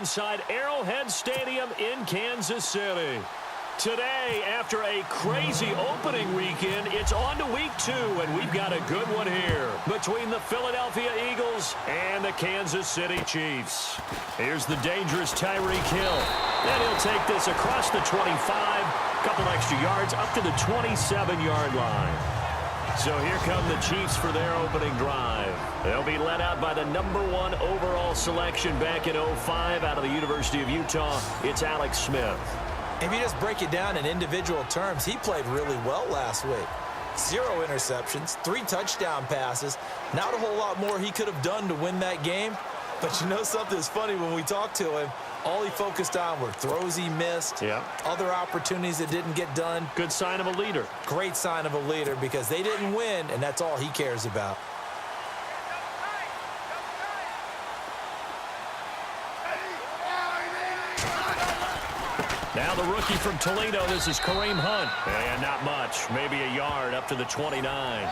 inside Arrowhead Stadium in Kansas City. Today, after a crazy opening weekend, it's on to week 2, and we've got a good one here between the Philadelphia Eagles and the Kansas City Chiefs. Here's the dangerous Tyreek Hill, and he'll take this across the 25, couple extra yards up to the 27-yard line. So here come the Chiefs for their opening drive. They'll be led out by the #1 overall selection back in 2005 out of the University of Utah. It's Alex Smith. If you just break it down in individual terms, he played really well last week. 0 interceptions, 3 touchdown passes. Not a whole lot more he could have done to win that game. But you know something's funny, when we talked to him, all he focused on were throws he missed, other opportunities that didn't get done. Good sign of a leader. Great sign of a leader, because they didn't win, and that's all he cares about. Now the rookie from Toledo, this is Kareem Hunt. And not much, maybe a yard up to the 29.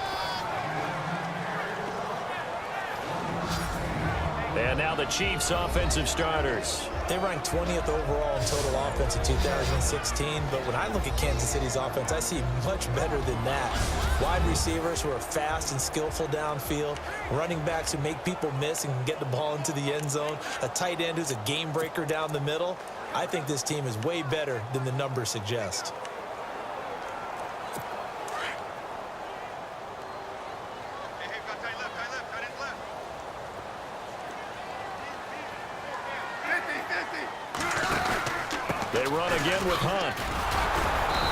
And now the Chiefs' offensive starters. They ranked 20th overall in total offense in 2016, but when I look at Kansas City's offense, I see much better than that. Wide receivers who are fast and skillful downfield, running backs who make people miss and can get the ball into the end zone, a tight end who's a game breaker down the middle. I think this team is way better than the numbers suggest. They run again with Hunt.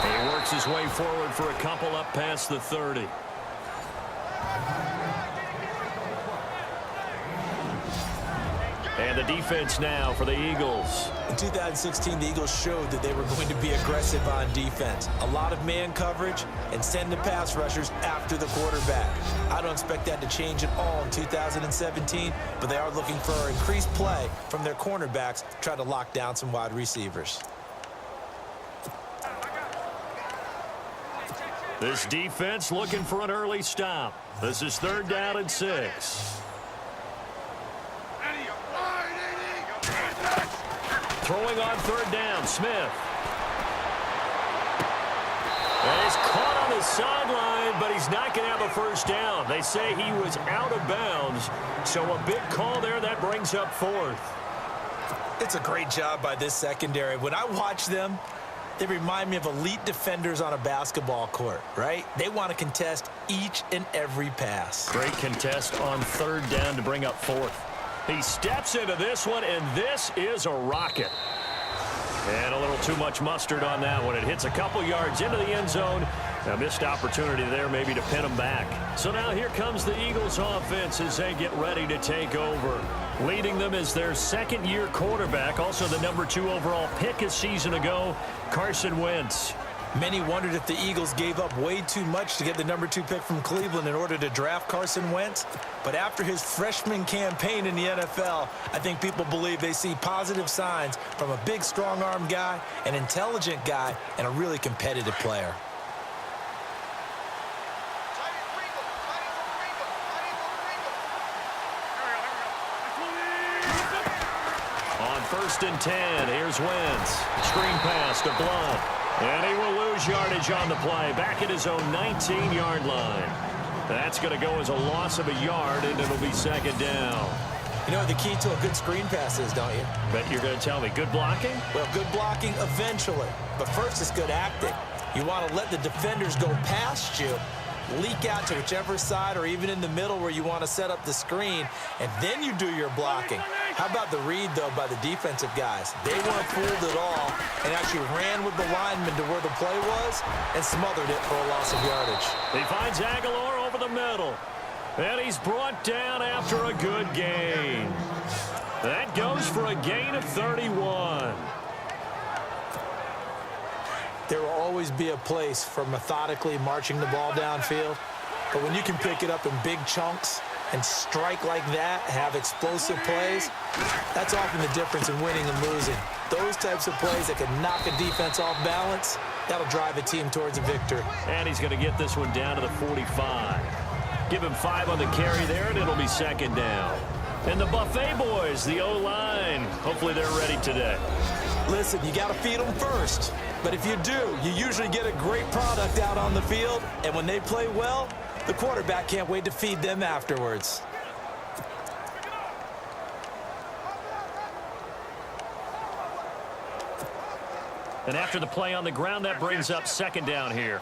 He works his way forward for a couple up past the 30. And the defense now for the Eagles. In 2016, the Eagles showed that they were going to be aggressive on defense. A lot of man coverage and send the pass rushers after the quarterback. I don't expect that to change at all in 2017, but they are looking for increased play from their cornerbacks to try to lock down some wide receivers. This defense looking for an early stop. This is 3rd down and 6. Throwing on 3rd down, Smith. And he's caught on the sideline, but he's not going to have a first down. They say he was out of bounds, so a big call there. That brings up 4th. It's a great job by this secondary. When I watch them, they remind me of elite defenders on a basketball court, right? They want to contest each and every pass. Great contest on 3rd down to bring up 4th. He steps into this one, and this is a rocket. And a little too much mustard on that one. It hits a couple yards into the end zone. A missed opportunity there maybe to pin him back. So now here comes the Eagles offense as they get ready to take over. Leading them is their 2nd-year quarterback, also the #2 overall pick a season ago, Carson Wentz. Many wondered if the Eagles gave up way too much to get the #2 pick from Cleveland in order to draft Carson Wentz. But after his freshman campaign in the NFL, I think people believe they see positive signs from a big, strong-arm guy, an intelligent guy, and a really competitive player. On 1st and 10, here's Wentz. Screen pass to Blunt. And he will lose yardage on the play, back at his own 19-yard line. That's going to go as a loss of a yard, and it'll be 2nd down. You know what the key to a good screen pass is, don't you? Bet you're going to tell me. Good blocking? Well, good blocking eventually. But first, it's good acting. You want to let the defenders go past you, leak out to whichever side or even in the middle where you want to set up the screen, and then you do your blocking. How about the read, though, by the defensive guys? They weren't fooled at all and actually ran with the lineman to where the play was and smothered it for a loss of yardage. He finds Aguilar over the middle. And he's brought down after a good gain. That goes for a gain of 31. There will always be a place for methodically marching the ball downfield. But when you can pick it up in big chunks and strike like that, have explosive plays, that's often the difference in winning and losing. Those types of plays that can knock a defense off balance, that'll drive a team towards a victory. And he's going to get this one down to the 45. Give him 5 on the carry there, and it'll be 2nd down. And the Buffet boys, the O-line, hopefully they're ready today. Listen, you got to feed them first. But if you do, you usually get a great product out on the field. And when they play well, the quarterback can't wait to feed them afterwards. And after the play on the ground, that brings up second down here.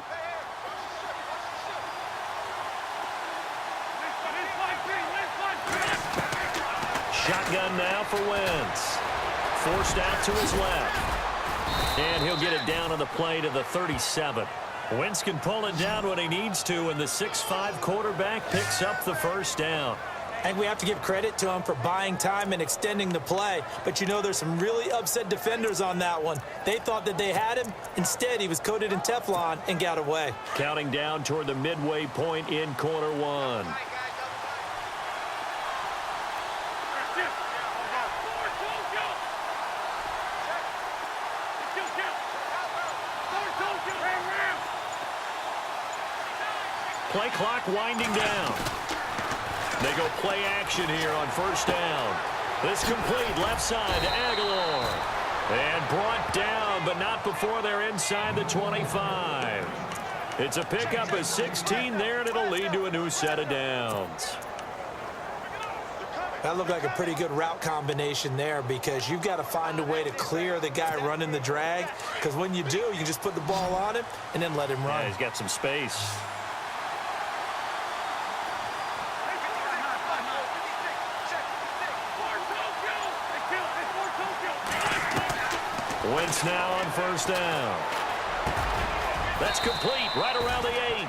Shotgun now for Wentz. Forced out to his left. And he'll get it down on the play to the 37. Wentz can pull it down when he needs to, and the 6'5" quarterback picks up the first down. I think we have to give credit to him for buying time and extending the play. But, you know, there's some really upset defenders on that one. They thought that they had him. Instead, he was coated in Teflon and got away. Counting down toward the midway point in quarter one. Play clock winding down. They go play action here on first down. This complete left side to Aguilar. And brought down, but not before they're inside the 25. It's a pickup of 16 there, and it'll lead to a new set of downs. That looked like a pretty good route combination there, because you've got to find a way to clear the guy running the drag. Because when you do, you can just put the ball on him and then let him run. Yeah, he's got some space. Wentz now on first down. That's complete right around the 8.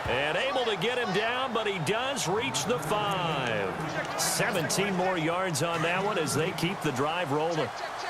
And able to get him down, but he does reach the 5. 17 more yards on that one as they keep the drive rolling.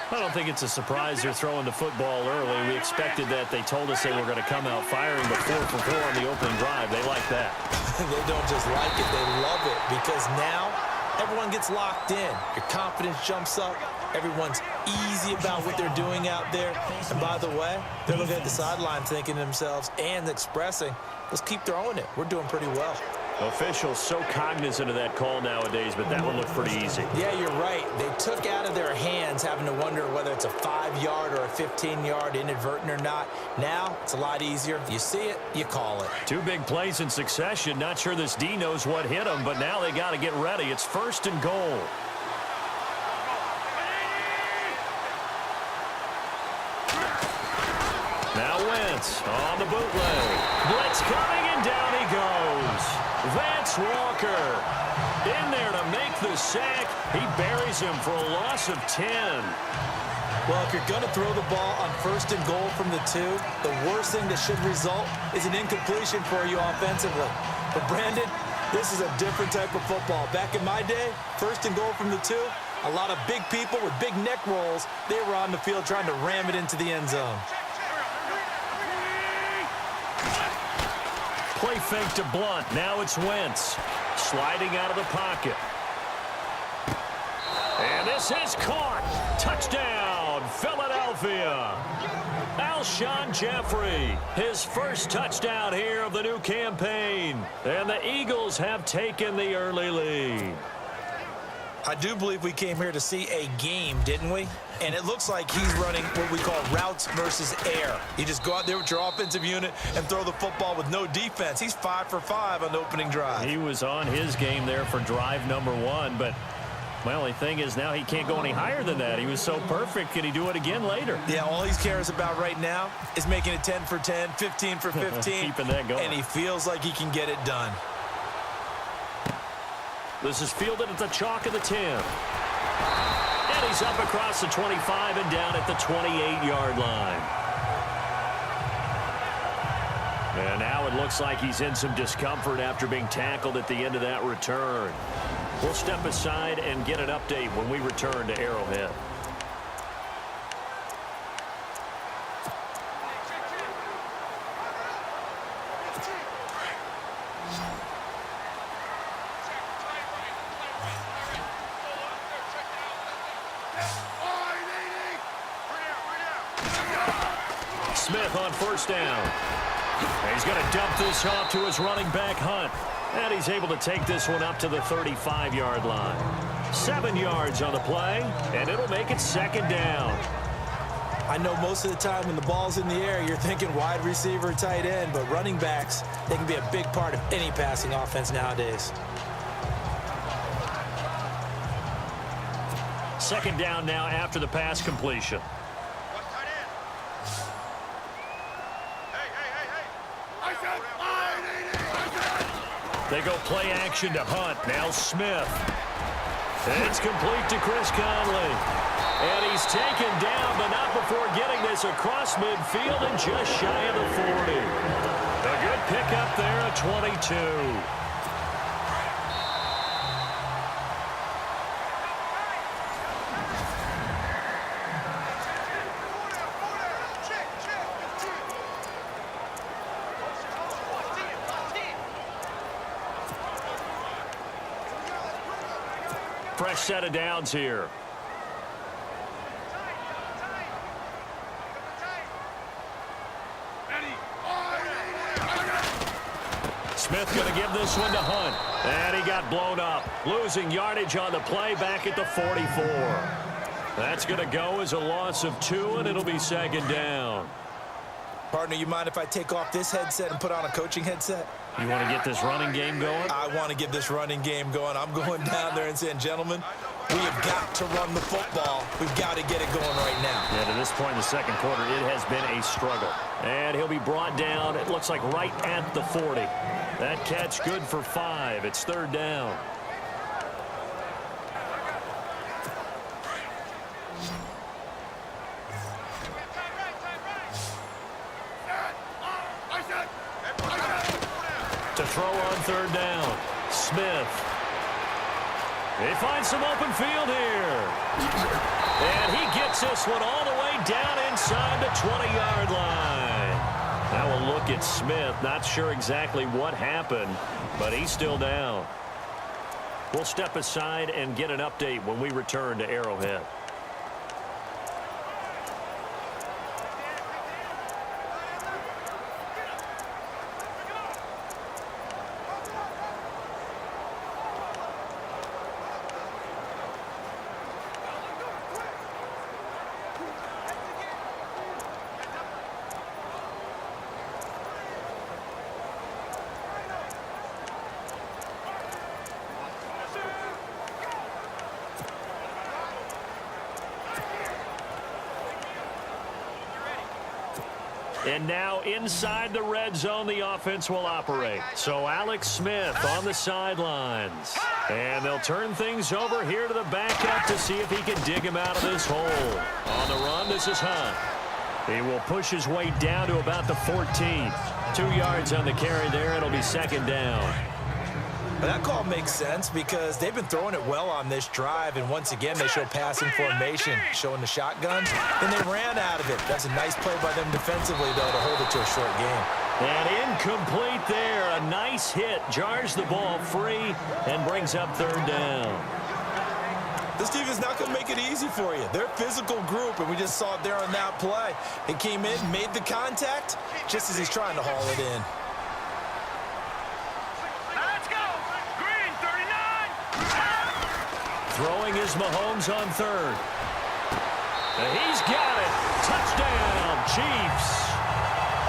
I don't think it's a surprise they're throwing the football early. We expected that. They told us they were going to come out firing, but 4 for 4 on the opening drive. They like that. They don't just like it, they love it, because now everyone gets locked in. Your confidence jumps up. Everyone's easy about what they're doing out there. And by the way, they're looking at the sideline thinking to themselves and expressing, let's keep throwing it. We're doing pretty well. Officials so cognizant of that call nowadays, but that one looked pretty easy. Yeah, you're right. They took out of their hands having to wonder whether it's a 5-yard or a 15-yard inadvertent or not. Now, it's a lot easier. You see it, you call it. 2 big plays in succession. Not sure this D knows what hit him, but now they got to get ready. It's first and goal. Now Wentz on the bootleg. Blitz coming, and down he goes. Vance Walker in there to make the sack. He buries him for a loss of 10. Well, if you're going to throw the ball on first and goal from the 2, the worst thing that should result is an incompletion for you offensively. But, Brandon, this is a different type of football. Back in my day, first and goal from the 2, a lot of big people with big neck rolls, they were on the field trying to ram it into the end zone. Play fake to Blunt. Now it's Wentz. Sliding out of the pocket. And this is caught. Touchdown, Philadelphia. Alshon Jeffrey, his first touchdown here of the new campaign. And the Eagles have taken the early lead. I do believe we came here to see a game, didn't we? And it looks like he's running what we call routes versus air. You just go out there with your offensive unit and throw the football with no defense. He's 5 for 5 on the opening drive. He was on his game there for drive number 1, but my only thing is now he can't go any higher than that. He was so perfect. Can he do it again later? Yeah, all he cares about right now is making it 10 for 10, 15 for 15. Keeping that going. And he feels like he can get it done. This is fielded at the chalk of the 10. And he's up across the 25 and down at the 28-yard line. And now it looks like he's in some discomfort after being tackled at the end of that return. We'll step aside and get an update when we return to Arrowhead. Smith on first down. And he's going to dump this off to his running back, Hunt. And he's able to take this one up to the 35-yard line. 7 yards on the play, and it'll make it second down. I know most of the time when the ball's in the air, you're thinking wide receiver, tight end, but running backs, they can be a big part of any passing offense nowadays. Second down now after the pass completion. They go play action to Hunt. Now Smith. It's complete to Chris Conley. And he's taken down, but not before getting this across midfield and just shy of the 40. A good pickup there at 22. Fresh set of downs here. Smith going to give this one to Hunt. And he got blown up. Losing yardage on the play back at the 44. That's going to go as a loss of 2, and it'll be second down. Partner, you mind if I take off this headset and put on a coaching headset? You want to get this running game going? I want to get this running game going. I'm going down there and saying, gentlemen, we have got to run the football. We've got to get it going right now. Yeah, to this point in the second quarter, it has been a struggle. And he'll be brought down, it looks like right at the 40. That catch good for 5. It's third down. To throw on third down, Smith. He finds some open field here. And he gets this one all the way down inside the 20-yard line. Now a look at Smith. Not sure exactly what happened, but he's still down. We'll step aside and get an update when we return to Arrowhead. And now inside the red zone, the offense will operate. So Alex Smith on the sidelines. And they'll turn things over here to the backup to see if he can dig him out of this hole. On the run, this is Hunt. He will push his way down to about the 14. 2 yards on the carry there. It'll be second down. That call makes sense because they've been throwing it well on this drive, and once again they show passing formation, showing the shotgun, and they ran out of it. That's a nice play by them defensively, though, to hold it to a short game. And incomplete there. A nice hit. Jars the ball free and brings up third down. This team is not going to make it easy for you. They're a physical group, and we just saw it there on that play. It came in, made the contact, just as he's trying to haul it in. Throwing is Mahomes on third. And he's got it. Touchdown, Chiefs.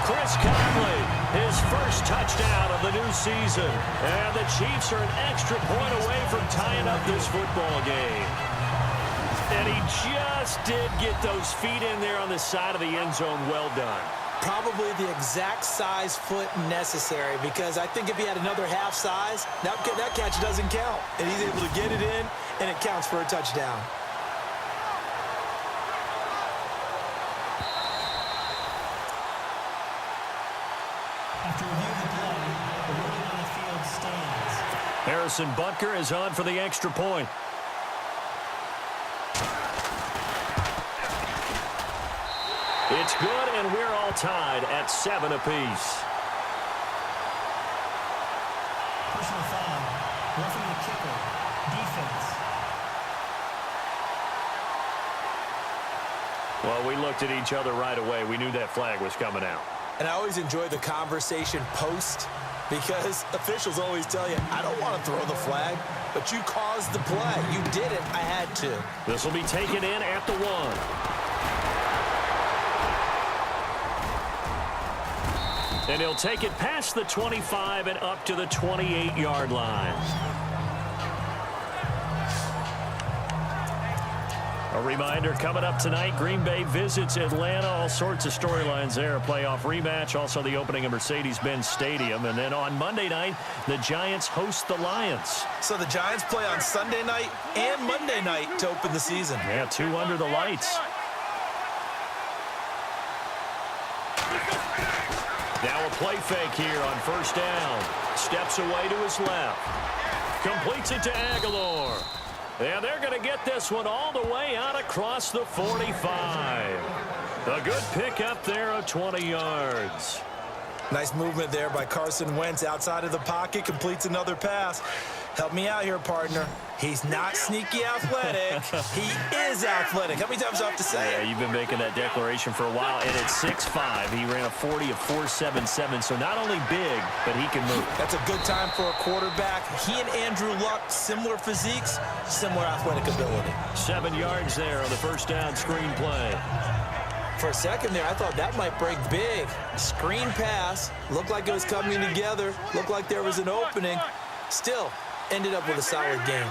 Chris Conley, his first touchdown of the new season. And the Chiefs are an extra point away from tying up this football game. And he just did get those feet in there on the side of the end zone. Well done. Probably the exact size foot necessary, because I think if he had another half size, that catch doesn't count. And he's able to get it in, and it counts for a touchdown. After reviewing the play, the ruling on the field stands. Harrison Butker is on for the extra point. It's good, and we're all tied at 7 apiece. Personal foul. Roughing the kicker. Defense. Well, we looked at each other right away. We knew that flag was coming out. And I always enjoy the conversation post because officials always tell you, I don't want to throw the flag, but you caused the play. You did it. I had to. This will be taken in at the 1. And he'll take it past the 25 and up to the 28-yard line. A reminder, coming up tonight, Green Bay visits Atlanta. All sorts of storylines there. A playoff rematch, also the opening of Mercedes-Benz Stadium. And then on Monday night, the Giants host the Lions. So the Giants play on Sunday night and Monday night to open the season. Yeah, 2 under the lights. Now a play fake here on first down. Steps away to his left. Completes it to Aguilar. And they're going to get this one all the way out across the 45. A good pickup there of 20 yards. Nice movement there by Carson Wentz outside of the pocket. Completes another pass. Help me out here, partner. He's not sneaky athletic. He is athletic. How many times do I have to say it? Yeah, you've been making that declaration for a while. And at 6'5", he ran a 40 of 4.77. So not only big, but he can move. That's a good time for a quarterback. He and Andrew Luck, similar physiques, similar athletic ability. 7 yards there on the first down screen play. For a second there, I thought that might break big. Screen pass. Looked like it was coming together. Looked like there was an opening. Still, ended up with a solid game.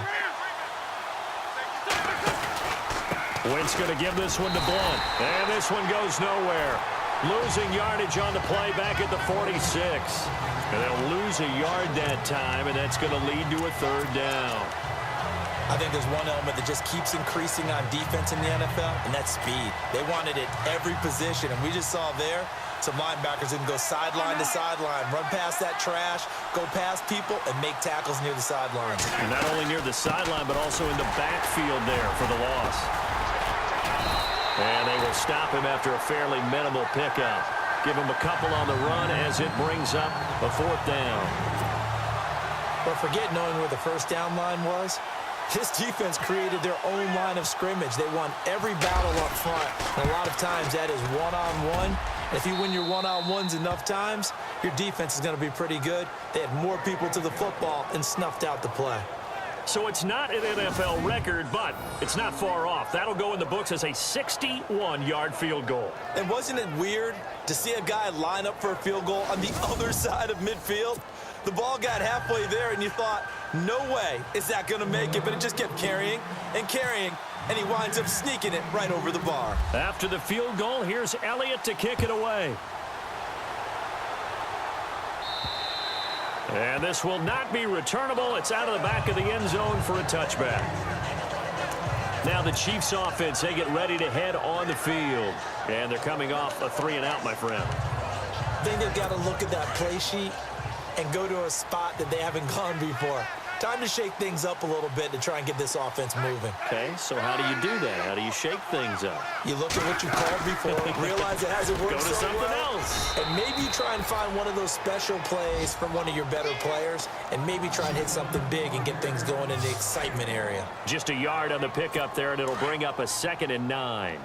Wentz going to give this one to Blunt. And this one goes nowhere. Losing yardage on the play back at the 46. And they'll lose a yard that time, and that's going to lead to a third down. I think there's one element that just keeps increasing on defense in the NFL, and that's speed. They wanted it every position, and we just saw there some linebackers that can go sideline to sideline, run past that trash, go past people, and make tackles near the sidelines. And not only near the sideline, but also in the backfield there for the loss. And they will stop him after a fairly minimal pickup. Give him a couple on the run as it brings up a fourth down. But forget knowing where the first down line was. This defense created their own line of scrimmage. They won every battle up front. And a lot of times that is one-on-one. If you win your one-on-ones enough times, your defense is going to be pretty good. They had more people to the football and snuffed out the play. So it's not an NFL record, but it's not far off. That'll go in the books as a 61-yard field goal. And wasn't it weird to see a guy line up for a field goal on the other side of midfield? The ball got halfway there, and you thought, no way is that going to make it, but it just kept carrying and carrying, and he winds up sneaking it right over the bar. After the field goal, here's Elliott to kick it away. And this will not be returnable. It's out of the back of the end zone for a touchback. Now the Chiefs offense, they get ready to head on the field. And they're coming off a 3-and-out, my friend. I think they've got to look at that play sheet and go to a spot that they haven't gone before. Time to shake things up a little bit to try and get this offense moving. Okay, so how do you do that? How do you shake things up? You look at what you called before, realize it hasn't worked Go to so something well, else. and maybe try and find one of those special plays from one of your better players, and maybe try and hit something big and get things going in the excitement area. Just a yard on the pickup there, and it'll bring up a 2nd and 9.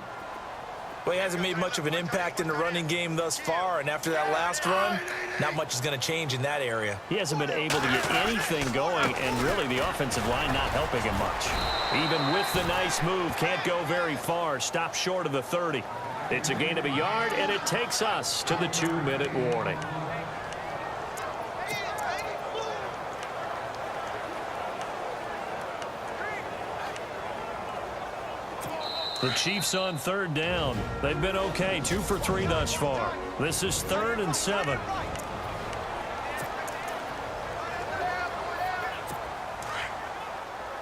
Well, he hasn't made much of an impact in the running game thus far, and after that last run, not much is going to change in that area. He hasn't been able to get anything going, and really the offensive line not helping him much. Even with the nice move, can't go very far. Stop short of the 30. It's a gain of a yard, and it takes us to the 2-minute warning. The Chiefs on 3rd down. They've been okay, 2 for 3 thus far. This is 3rd and 7.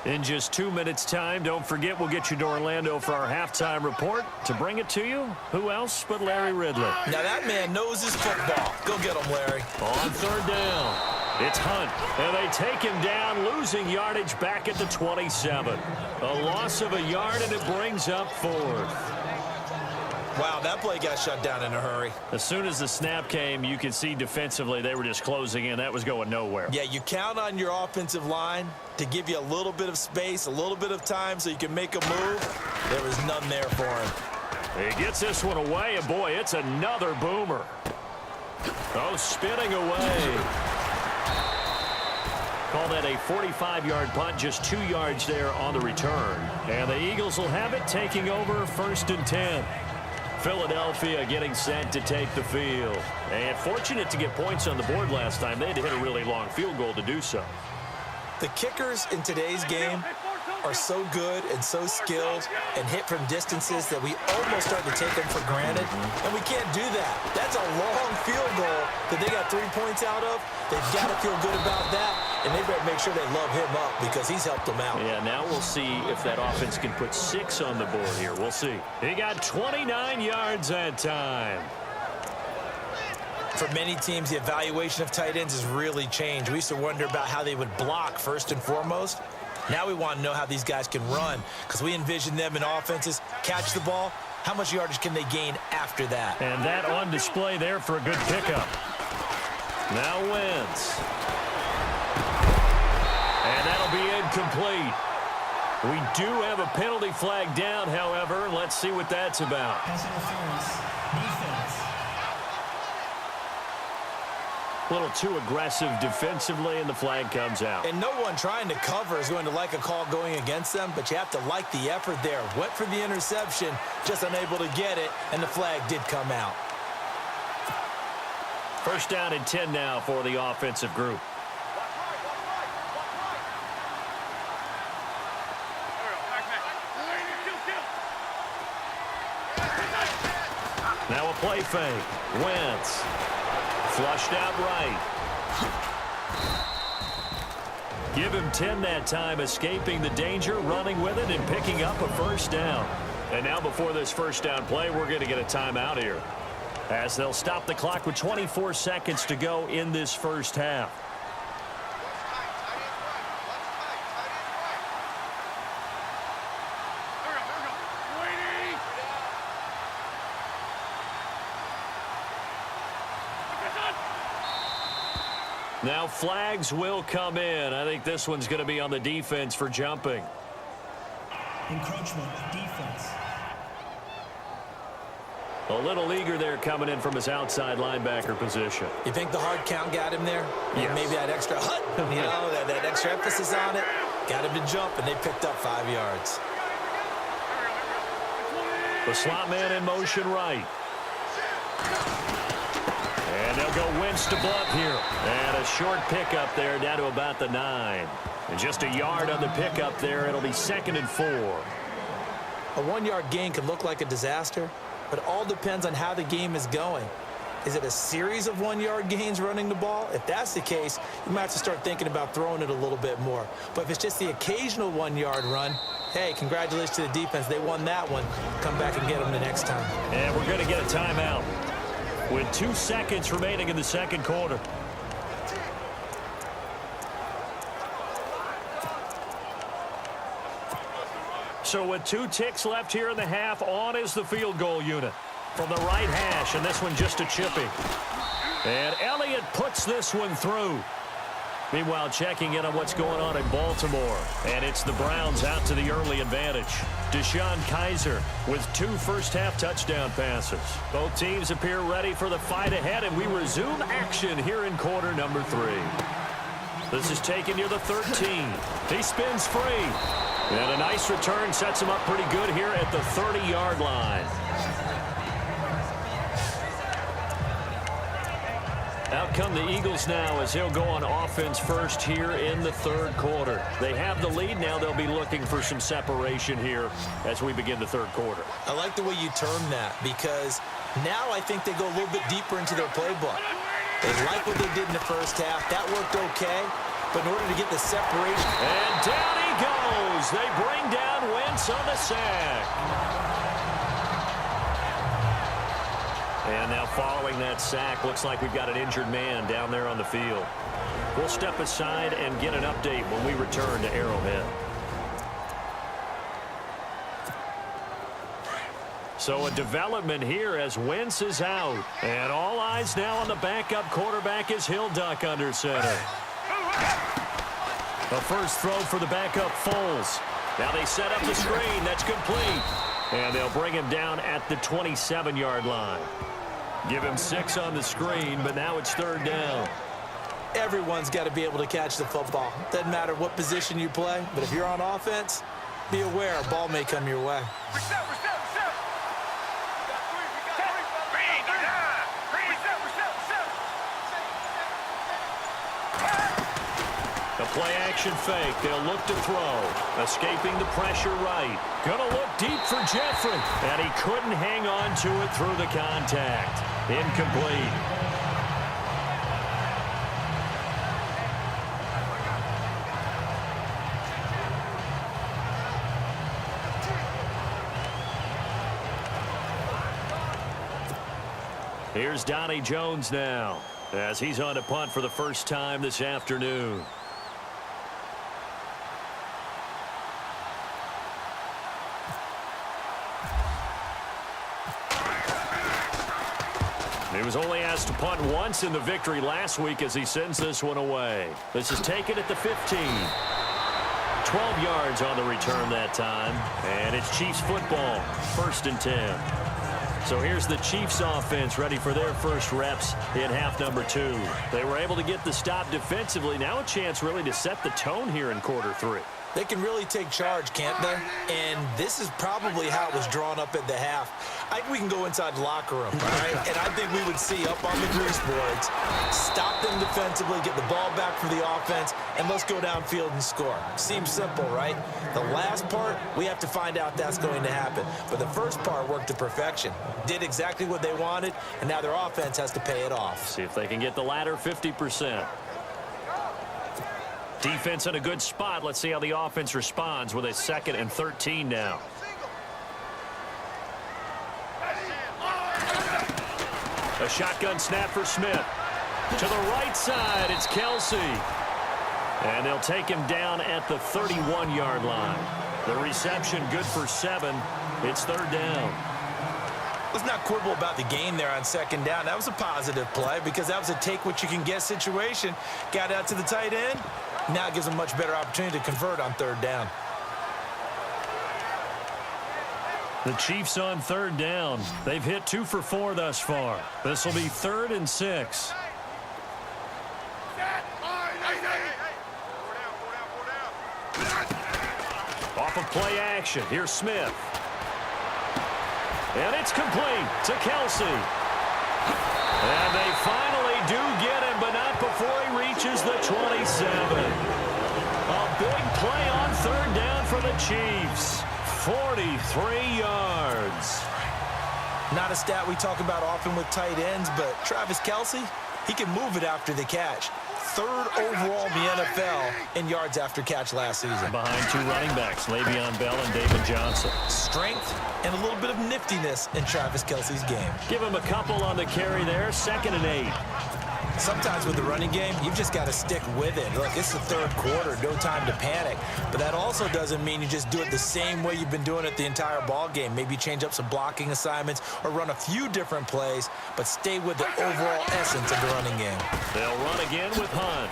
In just 2 minutes' time, don't forget we'll get you to Orlando for our halftime report. To bring it to you, who else but Larry Ridley? Now that man knows his football. Go get him, Larry. On 3rd down. It's Hunt, and they take him down, losing yardage back at the 27. A loss of a yard, and it brings up 4th. Wow, that play got shut down in a hurry. As soon as the snap came, you could see defensively they were just closing in. That was going nowhere. Yeah, you count on your offensive line to give you a little bit of space, a little bit of time so you can make a move. There was none there for him. He gets this one away, and boy, it's another boomer. Oh, spinning away. Call that a 45-yard punt, just 2 yards there on the return. And the Eagles will have it, taking over 1st and 10. Philadelphia getting set to take the field. And fortunate to get points on the board last time. They had to hit a really long field goal to do so. The kickers in today's game are so good and so skilled and hit from distances that we almost start to take them for granted, and we can't do that. That's a long field goal that they got 3 points out of. They've got to feel good about that, and they better make sure they love him up because he's helped them out. Yeah, now we'll see if that offense can put 6 on the board here. We'll see. He got 29 yards that time. For many teams, the evaluation of tight ends has really changed. We used to wonder about how they would block first and foremost. Now we want to know how these guys can run because we envision them in offenses, catch the ball, how much yardage can they gain after that? And that on display there for a good pickup. Now Wentz. And that'll be incomplete. We do have a penalty flag down, however. Let's see what that's about. Pass interference. Defense. A little too aggressive defensively, and the flag comes out. And no one trying to cover is going to like a call going against them, but you have to like the effort there. Went for the interception, just unable to get it, and the flag did come out. 1st down and 10 now for the offensive group. Now a play fake. Wentz. Flushed out right. Give him 10 that time, escaping the danger, running with it, and picking up a 1st down. And now before this 1st down play, we're going to get a timeout here, as they'll stop the clock with 24 seconds to go in this 1st half. Now flags will come in. I think this one's going to be on the defense for jumping. Encroachment. Defense. A little eager there coming in from his outside linebacker position. You think the hard count got him there? Yes. Maybe that extra that extra emphasis on it got him to jump, and they picked up 5 yards. The slot man in motion right. And they'll go Wentz to Blunt here. And a short pickup there down to about the 9. And just a yard on the pickup there. It'll be 2nd and 4. A 1-yard gain can look like a disaster, but it all depends on how the game is going. Is it a series of 1-yard gains running the ball? If that's the case, you might have to start thinking about throwing it a little bit more. But if it's just the occasional 1-yard run, hey, congratulations to the defense. They won that one. Come back and get them the next time. And we're going to get a timeout with 2 seconds remaining in the 2nd quarter. So with 2 ticks left here in the half, on is the field goal unit from the right hash, and this one just a chipping. And Elliott puts this one through. Meanwhile, checking in on what's going on in Baltimore. And it's the Browns out to the early advantage. Deshaun Kaiser with 2 first-half touchdown passes. Both teams appear ready for the fight ahead, and we resume action here in quarter number 3. This is taken near the 13. He spins free. And a nice return sets him up pretty good here at the 30-yard line. Out come the Eagles now as they'll go on offense first here in the 3rd quarter. They have the lead. Now they'll be looking for some separation here as we begin the 3rd quarter. I like the way you term that because now I think they go a little bit deeper into their playbook. They like what they did in the 1st half. That worked okay, but in order to get the separation. And down he goes. They bring down Wentz on the sack. And now following that sack, looks like we've got an injured man down there on the field. We'll step aside and get an update when we return to Arrowhead. So a development here as Wentz is out. And all eyes now on the backup quarterback as he'll duck under center. The first throw for the backup Foles. Now they set up the screen. That's complete. And they'll bring him down at the 27-yard line. Give him 6 on the screen, but now it's 3rd down. Everyone's got to be able to catch the football. Doesn't matter what position you play, but if you're on offense, be aware a ball may come your way. The play-action fake. They'll look to throw. Escaping the pressure right. Gonna look deep for Jeffrey. And he couldn't hang on to it through the contact. Incomplete. Here's Donnie Jones now, as he's on to punt for the first time this afternoon. He was only asked to punt once in the victory last week as he sends this one away. This is taken at the 15. 12 yards on the return that time. And it's Chiefs football, 1st and 10. So here's the Chiefs offense ready for their first reps in half number 2. They were able to get the stop defensively. Now a chance really to set the tone here in quarter 3. They can really take charge, can't they? And this is probably how it was drawn up at the half. I think we can go inside the locker room, all right? And I think we would see up on the grease boards, stop them defensively, get the ball back for the offense, and let's go downfield and score. Seems simple, right? The last part, we have to find out that's going to happen. But the first part worked to perfection. Did exactly what they wanted, and now their offense has to pay it off. See if they can get the latter 50%. Defense in a good spot. Let's see how the offense responds with a 2nd and 13 now. A shotgun snap for Smith. To the right side, it's Kelsey. And they'll take him down at the 31-yard line. The reception good for 7. It's 3rd down. Let's not quibble about the game there on 2nd down. That was a positive play because that was a take-what-you-can-get situation. Got out to the tight end. Now it gives them much better opportunity to convert on 3rd down. The Chiefs on 3rd down. They've hit 2 for 4 thus far. This will be 3rd and 6. Off of play action. Here's Smith. And it's complete to Kelsey. And they finally do get him, but not before he reaches the 27. A big play on 3rd down for the Chiefs. 43 yards. Not a stat we talk about often with tight ends, but Travis Kelsey, he can move it after the catch. 3rd overall in the NFL in yards after catch last season. Behind 2 running backs, Le'Veon Bell and David Johnson. Strength and a little bit of niftiness in Travis Kelsey's game. Give him a couple on the carry there, 2nd and 8. Sometimes with the running game, you've just got to stick with it. Look, it's the 3rd quarter, no time to panic. But that also doesn't mean you just do it the same way you've been doing it the entire ball game. Maybe change up some blocking assignments or run a few different plays, but stay with the overall essence of the running game. They'll run again with Hunt.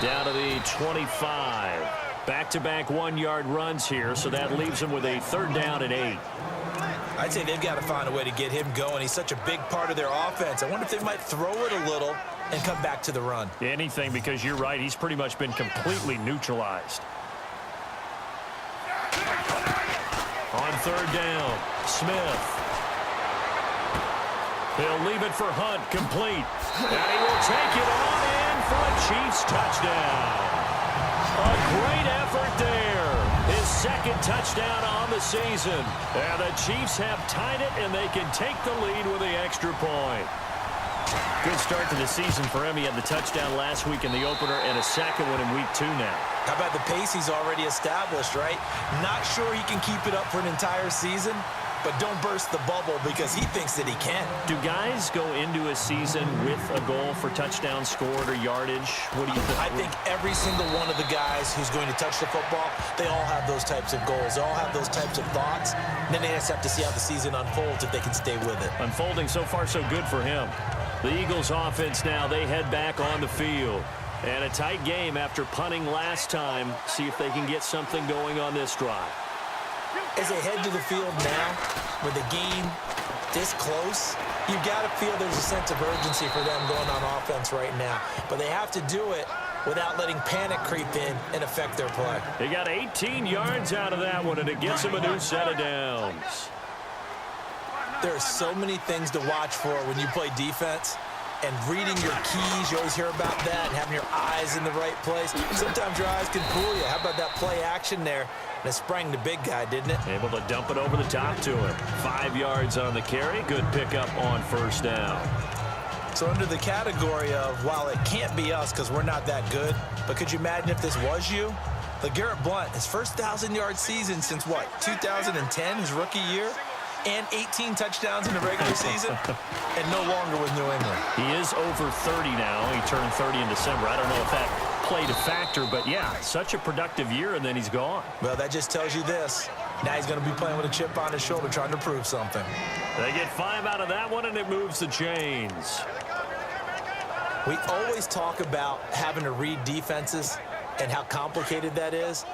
Down to the 25. Back-to-back 1-yard runs here, so that leaves them with a 3rd down and 8. I'd say they've got to find a way to get him going. He's such a big part of their offense. I wonder if they might throw it a little and come back to the run. Anything, because you're right. He's pretty much been completely neutralized. On 3rd down, Smith. He'll leave it for Hunt, complete. And he will take it on in for a Chiefs touchdown. A great effort there. His 2nd touchdown on the season. And the Chiefs have tied it, and they can take the lead with the extra point. Good start to the season for him. He had the touchdown last week in the opener and a 2nd one in week 2 now. How about the pace he's already established, right? Not sure he can keep it up for an entire season, but don't burst the bubble because he thinks that he can. Do guys go into a season with a goal for touchdown scored or yardage? What do you think? I think every single one of the guys who's going to touch the football, they all have those types of goals. They all have those types of thoughts. And then they just have to see how the season unfolds if they can stay with it. Unfolding so far so good for him. The Eagles offense now, they head back on the field. And a tight game after punting last time. See if they can get something going on this drive. As they head to the field now, with the game this close, You got to feel there's a sense of urgency for them going on offense right now. But they have to do it without letting panic creep in and affect their play. They got 18 yards out of that one, and it gets them a new set of downs. There are so many things to watch for when you play defense. And reading your keys, you always hear about that, and having your eyes in the right place. Sometimes your eyes can fool you. How about that play action there? And it sprang the big guy, didn't it? Able to dump it over the top to him. 5 yards on the carry. Good pickup on first down. So under the category of, while it can't be us because we're not that good, but could you imagine if this was you? LeGarrette Blount, his first 1,000-yard season since, what, 2010, his rookie year? And 18 touchdowns in the regular season, and no longer with New England. He is over 30 now. He turned 30 in December. I don't know if that played a factor, but yeah, such a productive year, and then he's gone. Well, that just tells you this. Now he's going to be playing with a chip on his shoulder trying to prove something. They get 5 out of that one, and it moves the chains. We always talk about having to read defenses and how complicated that is.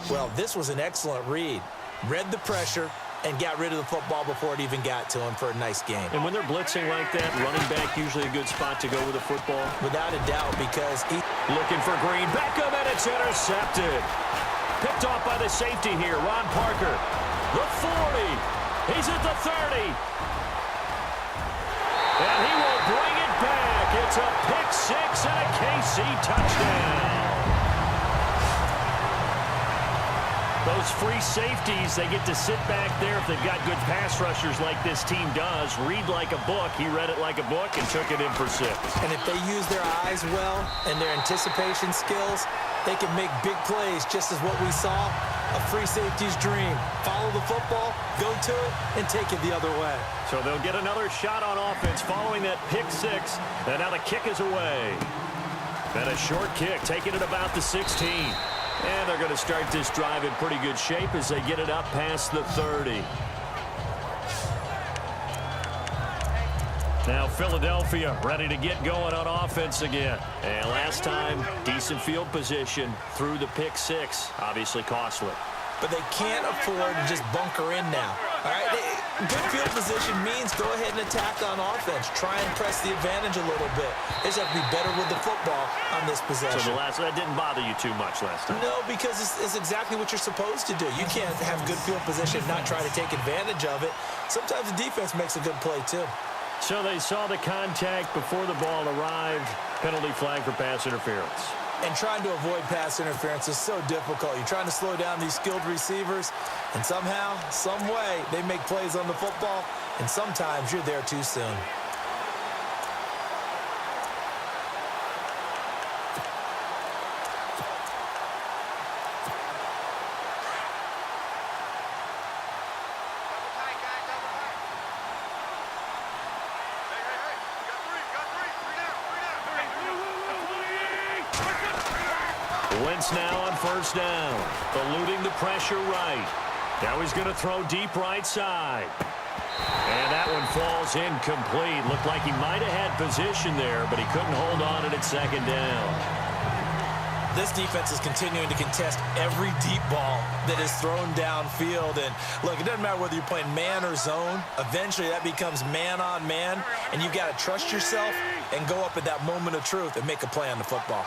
Well, this was an excellent read. Read the pressure and got rid of the football before it even got to him for a nice game. And when they're blitzing like that, running back usually a good spot to go with the football. Without a doubt, because he... Looking for Green. Beckham, and it's intercepted. Picked off by the safety here, Ron Parker. The 40. He's at the 30. And he will bring it back. It's a pick six and a KC touchdown. Those free safeties, they get to sit back there if they've got good pass rushers like this team does. Read like a book. He read it like a book and took it in for 6. And if they use their eyes well and their anticipation skills, they can make big plays, just as what we saw, a free safety's dream. Follow the football, go to it, and take it the other way. So they'll get another shot on offense following that pick 6. And now the kick is away. And a short kick, taking it about the 16. And they're going to start this drive in pretty good shape as they get it up past the 30. Now Philadelphia ready to get going on offense again. And last time, decent field position through the pick 6. Obviously costly. But they can't afford to just bunker in now. All right, good field position means go ahead and attack on offense. Try and press the advantage a little bit. They just have to be better with the football on this possession. So that didn't bother you too much last time? No, because it's exactly what you're supposed to do. You can't have good field position and not try to take advantage of it. Sometimes the defense makes a good play, too. So they saw the contact before the ball arrived. Penalty flag for pass interference. And trying to avoid pass interference is so difficult. You're trying to slow down these skilled receivers, and somehow, some way, they make plays on the football, and sometimes you're there too soon. Wentz now on first down, eluding the pressure right. Now he's going to throw deep right side. And that one falls incomplete. Looked like he might have had position there, but he couldn't hold on at second down. This defense is continuing to contest every deep ball that is thrown downfield. And look, it doesn't matter whether you're playing man or zone. Eventually that becomes man on man, and you've got to trust yourself and go up at that moment of truth and make a play on the football.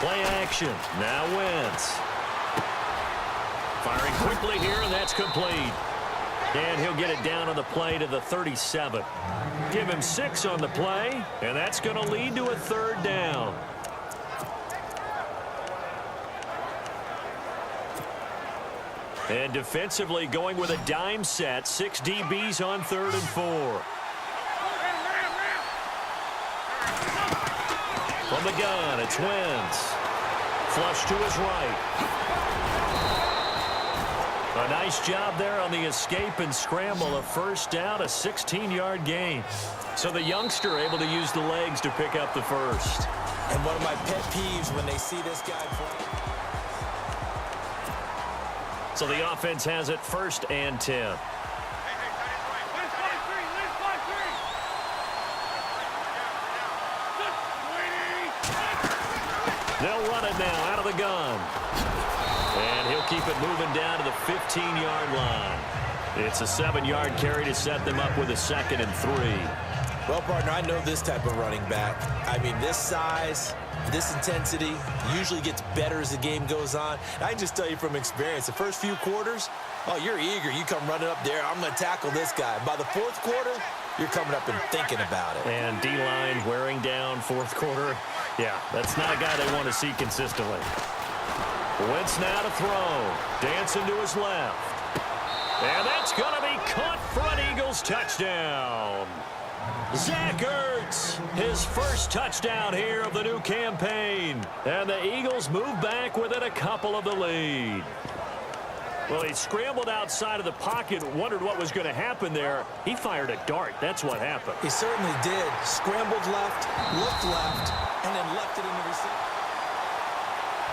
Play action. Now Wentz. Firing quickly here, and that's complete. And he'll get it down on the play to the 37. Give him 6 on the play, and that's going to lead to a third down. And defensively going with a dime set. 6 DBs on 3rd and 4. From the gun, it's Wentz. Flush to his right. A nice job there on the escape and scramble. A first down, a 16-yard gain. So the youngster able to use the legs to pick up the first. And one of my pet peeves when they see this guy play. So the offense has it 1st and 10. They'll run it now out of the gun. And he'll keep it moving down to the 15-yard line. It's a 7-yard carry to set them up with a 2nd and 3. Well, partner, I know this type of running back. I mean, this size, this intensity usually gets better as the game goes on. I can just tell you from experience, the first few quarters, oh, you're eager. You come running up there, I'm going to tackle this guy. By the fourth quarter, you're coming up and thinking about it. And D-line wearing down fourth quarter. Yeah, that's not a guy they want to see consistently. Wentz now to throw. Dancing to his left. And that's going to be caught for an Eagles touchdown. Zach Ertz, his first touchdown here of the new campaign. And the Eagles move back within a couple of the lead. Well, he scrambled outside of the pocket, wondered what was going to happen there. He fired a dart. That's what happened. He certainly did. Scrambled left, looked left, and then left it in the receiver.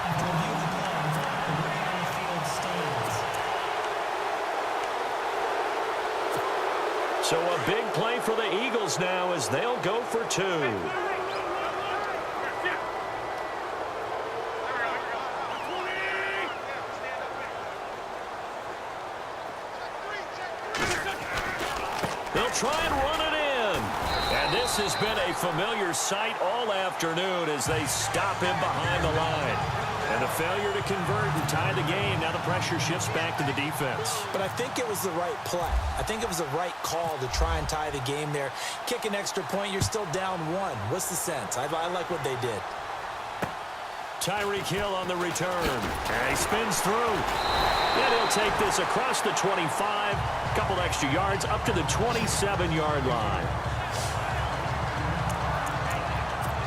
After review of the play, the ruling on the field stands. So a big play for the Eagles now as they'll go for 2. They'll try and run it in. And this has been a familiar sight all afternoon as they stop him behind the line. And a failure to convert and tie the game. Now the pressure shifts back to the defense. But I think it was the right play. I think it was the right call to try and tie the game there. Kick an extra point, you're still down 1. What's the sense? I like what they did. Tyreek Hill on the return. And he spins through. And he'll take this across the 25. Couple extra yards up to the 27-yard line.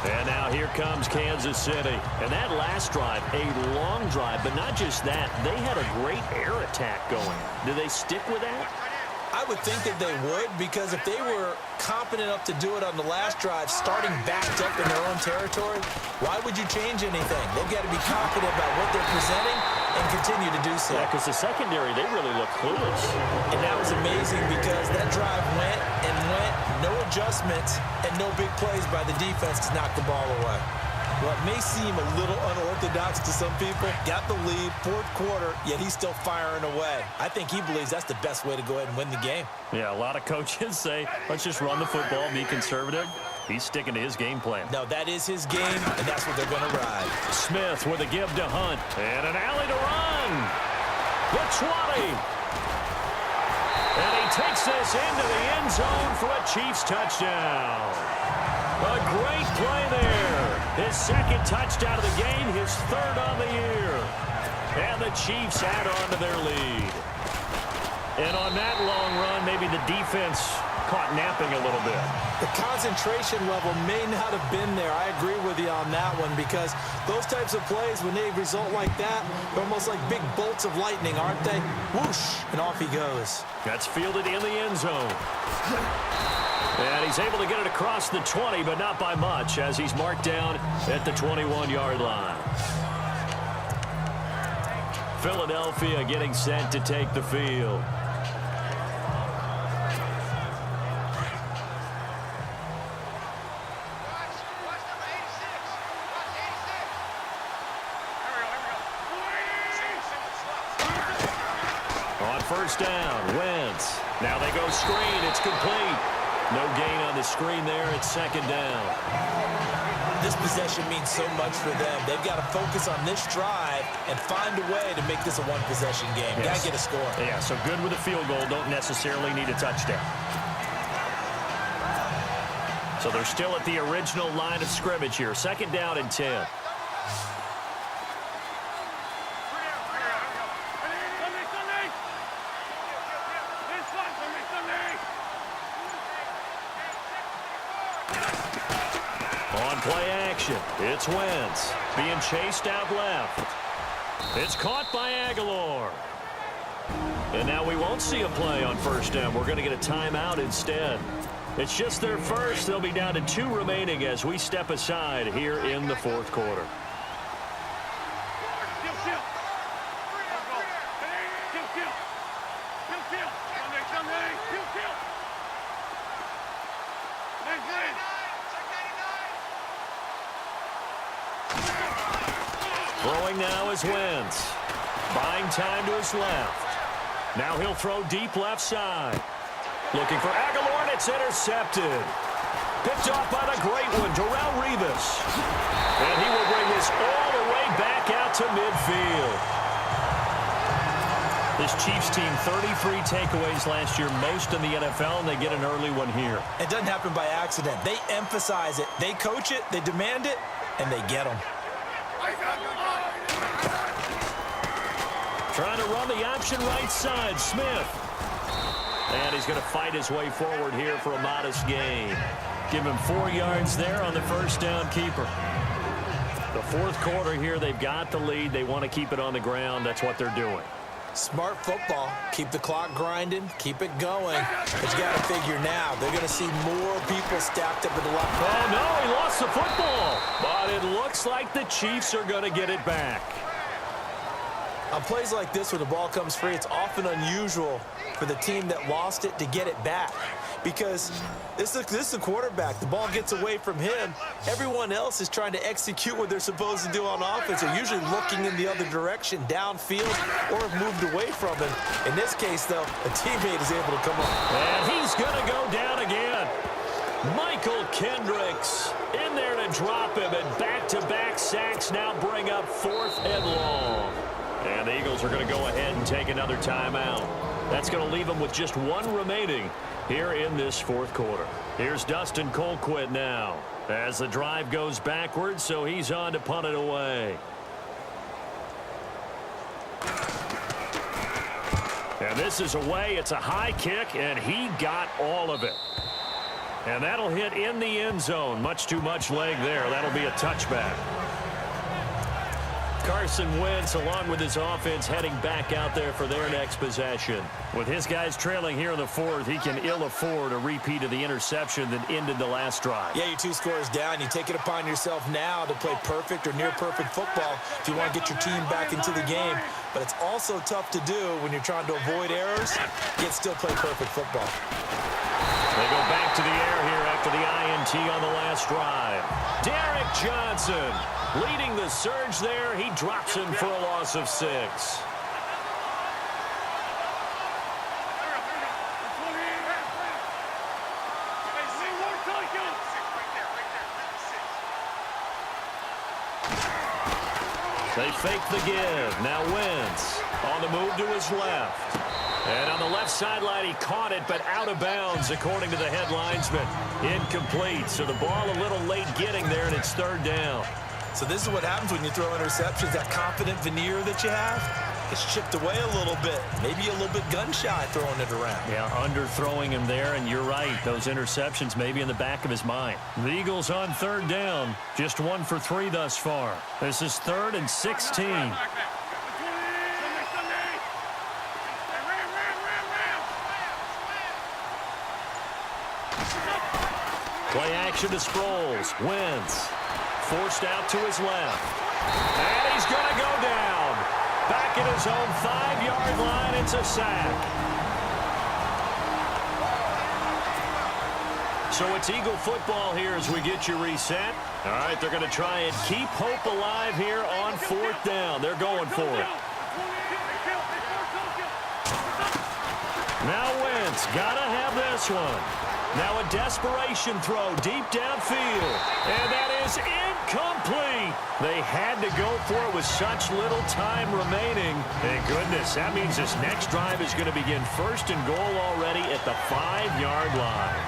And now here comes Kansas City. And that last drive, a long drive, but not just that. They had a great air attack going. Do they stick with that? I would think that they would, because if they were competent enough to do it on the last drive, starting backed up in their own territory, why would you change anything? They've got to be confident about what they're presenting and continue to do so. Yeah, because the secondary, they really look clueless. And that was amazing because that drive went and went, no adjustments, and no big plays by the defense to knock the ball away. Well, it may seem a little unorthodox to some people. Got the lead, fourth quarter, yet he's still firing away. I think he believes that's the best way to go ahead and win the game. Yeah, a lot of coaches say, let's just run the football, be conservative. He's sticking to his game plan. No, that is his game, and that's what they're going to ride. Smith with a give to Hunt. And an alley to run. The 20. And he takes this into the end zone for a Chiefs touchdown. A great play there. His second touchdown of the game, his third on the year. And the Chiefs add on to their lead. And on that long run, maybe the defense caught napping a little bit. The concentration level may not have been there. I agree with you on that one, because those types of plays, when they result like that, they're almost like big bolts of lightning, aren't they? Whoosh, and off he goes. That's fielded in the end zone. And he's able to get it across the 20, but not by much, as he's marked down at the 21-yard line. Philadelphia getting set to take the field. On first down, Wentz. Now they go screen. It's complete. No gain on the screen there. It's second down. This possession means so much for them. They've got to focus on this drive and find a way to make this a one-possession game. Yes. Got to get a score. Yeah, so good with a field goal. Don't necessarily need a touchdown. So they're still at the original line of scrimmage here. Second down and 10. On play action, it's Wentz being chased out left. It's caught by Aguilar. And now we won't see a play on first down. We're going to get a timeout instead. It's just their first. They'll be down to 2 remaining as we step aside here in the fourth quarter. Throwing now is Wentz. Buying time to his left. Now he'll throw deep left side. Looking for Aguilar, and it's intercepted. Picked off by the great one, Darrelle Revis. And he will bring this all the way back out to midfield. This Chiefs team, 33 takeaways last year, most in the NFL, and they get an early one here. It doesn't happen by accident. They emphasize it. They coach it, they demand it, and they get them. Trying to run the option right side, Smith. And he's going to fight his way forward here for a modest gain. Give him 4 yards there on the first down keeper. The fourth quarter here, they've got the lead. They want to keep it on the ground. That's what they're doing. Smart football. Keep the clock grinding. Keep it going. But you got to figure now, they're going to see more people stacked up at the left. Oh, no, he lost the football. But it looks like the Chiefs are going to get it back. On plays like this where the ball comes free, it's often unusual for the team that lost it to get it back. Because this is a quarterback. The ball gets away from him. Everyone else is trying to execute what they're supposed to do on offense. They're usually looking in the other direction, downfield, or have moved away from him. In this case, though, a teammate is able to come up. And he's going to go down again. Michael Kendricks in there to drop him. And back-to-back sacks now bring up 4th and long. And the Eagles are going to go ahead and take another timeout. That's going to leave them with just 1 remaining here in this fourth quarter. Here's Dustin Colquitt now as the drive goes backwards, so he's on to punt it away. And this is away. It's a high kick, and he got all of it. And that'll hit in the end zone. Much too much leg there. That'll be a touchback. Carson Wentz, along with his offense, heading back out there for their next possession. With his guys trailing here in the fourth, he can ill afford a repeat of the interception that ended the last drive. Yeah, you're 2 scores down. You take it upon yourself now to play perfect or near-perfect football if you want to get your team back into the game. But it's also tough to do when you're trying to avoid errors, yet still play perfect football. They go back to the air here after the INT on the last drive. Derek Johnson leading the surge there. He drops him for a loss of 6. They fake the give. Now Wentz on the move to his left. And on the left sideline, he caught it, but out of bounds, according to the head linesman. Incomplete. So the ball a little late getting there, and it's 3rd down. So this is what happens when you throw interceptions. That confident veneer that you have gets chipped away a little bit. Maybe a little bit gun-shy throwing it around. Yeah, underthrowing him there, and you're right. Those interceptions may be in the back of his mind. The Eagles on 3rd down. Just 1 for 3 thus far. This is 3rd and 16. Play action to Sproles. Wentz forced out to his left. And he's going to go down. Back at his own 5-yard line. It's a sack. So it's Eagle football here as we get you reset. All right, they're going to try and keep hope alive here on 4th down. They're going for it. Now Wentz got to have this one. Now a desperation throw deep downfield. And that is incomplete. They had to go for it with such little time remaining. Thank goodness. That means this next drive is going to begin 1st and goal already at the 5-yard line.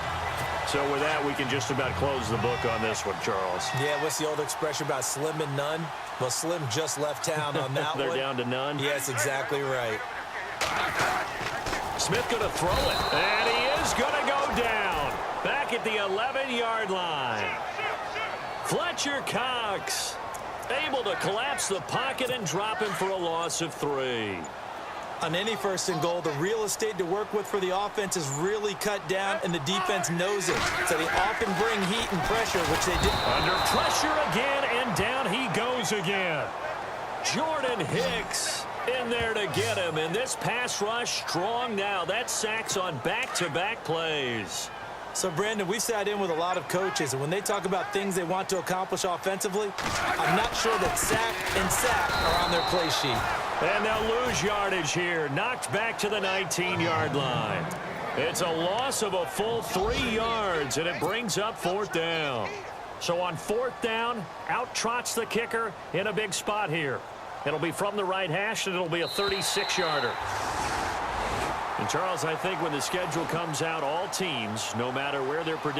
So with that, we can just about close the book on this one, Charles. Yeah, what's the old expression about slim and none? Well, Slim just left town on that They're one. down to none? Yes, exactly right. Smith going to throw it. And he is going to go down. Back at the 11-yard line. Fletcher Cox able to collapse the pocket and drop him for a loss of 3. On any 1st and goal, the real estate to work with for the offense is really cut down, and the defense knows it. So they often bring heat and pressure, which they did. Under pressure again, and down he goes again. Jordan Hicks in there to get him, and this pass rush strong now. That sacks on back-to-back plays. So, Brandon, we sat in with a lot of coaches, and when they talk about things they want to accomplish offensively, I'm not sure that sack and sack are on their play sheet. And they'll lose yardage here. Knocked back to the 19-yard line. It's a loss of a full 3 yards, and it brings up 4th down. So on 4th down, out trots the kicker in a big spot here. It'll be from the right hash, and it'll be a 36-yarder. And, Charles, I think when the schedule comes out, all teams, no matter where they're predicted,